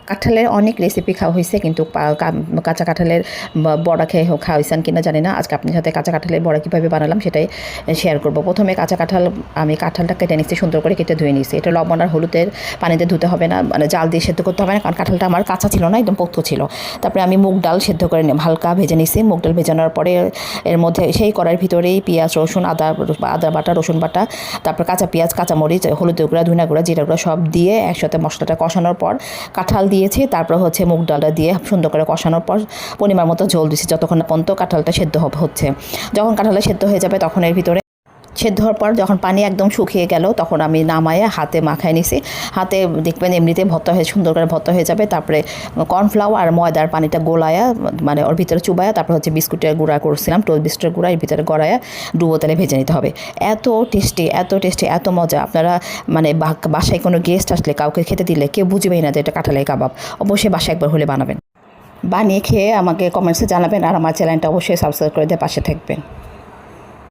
কাঁঠালের অনেক রেসিপি খাওয়া হয়েছে, কিন্তু কাঁচা কাঁঠালের বড়া খেয়ে খাওয়া হয়েছেন কিনা জানি না। আজকে আপনার সাথে কাঁচা কাঁঠালের বড়া কীভাবে বানালাম সেটাই শেয়ার করব। প্রথমে আমি কাঁঠালটা কেটে নিচ্ছি, সুন্দর করে কেটে ধুয়ে নিচ্ছি। এটা লবণ আর হলুদের পানিতে ধুতে হবে না, মানে জাল দিয়ে সেদ্ধ করতে হবে না, কারণ কাঁঠালটা আমার কাঁচা ছিল না, একদম পোক্ত ছিল। তারপরে আমি মুগ ডাল সেদ্ধ করে হালকা ভেজে নিচ্ছি। মুগ ডাল ভেজানোর পরে এর মধ্যে সেই কড়াইয়ের ভিতরেই পেঁয়াজ, রসুন, আদা বাটা, রসুন বাটা, তারপর কাঁচা পেঁয়াজ, কাঁচামরিচ, হলুদের গুঁড়া, ধনিয়া গুঁড়া, জিরা গুঁড়া সব দিয়ে একসাথে মশলাটা কষানোর পর কাঁঠাল দিয়েছি। তারপর মুগ ডালটা দিয়ে সুন্দর করে কষানোর পর পরিমাণ মতো ঝোল দিচ্ছি, যতক্ষণ না পর্যন্ত কাঁঠালটা সেদ্ধ হচ্ছে। যখন কাঁঠালটা সেদ্ধ হয়ে যাবে তখন এর ভিতরে সেদ্ধ হওয়ার পর যখন পানি একদম শুকিয়ে গেল তখন আমি নামায়ে হাতে মাখায় নিছি। হাতে দেখবেন এমনিতে ভর্তা হয়ে সুন্দর করে ভর্তা হয়ে যাবে। তারপরে কর্নফ্লাওয়ার আর ময়দার পানিটা গোলায়া, মানে ওর ভিতরে চুবায়া, তারপর বিস্কুটের গুঁড়া করছিলাম, টোস্ট বিস্কুটের গুঁড়া এর ভিতরে গড়ায়া ডুবো তেলে ভেজে নিতে হবে। এত টেস্টি, এত মজা। আপনারা মানে বাসায় কোনো গেস্ট আসলে কাউকে খেতে দিলে কেউ বুঝবেই না যে এটা কাঁঠালের কাবাব। অবশ্যই বাসায় একবার হলে বানাবেন, বানিয়ে খেয়ে আমাকে কমেন্টসে জানাবেন, আর আমার চ্যানেলটা অবশ্যই সাবস্ক্রাইব করে দিয়ে পাশে থাকবেন।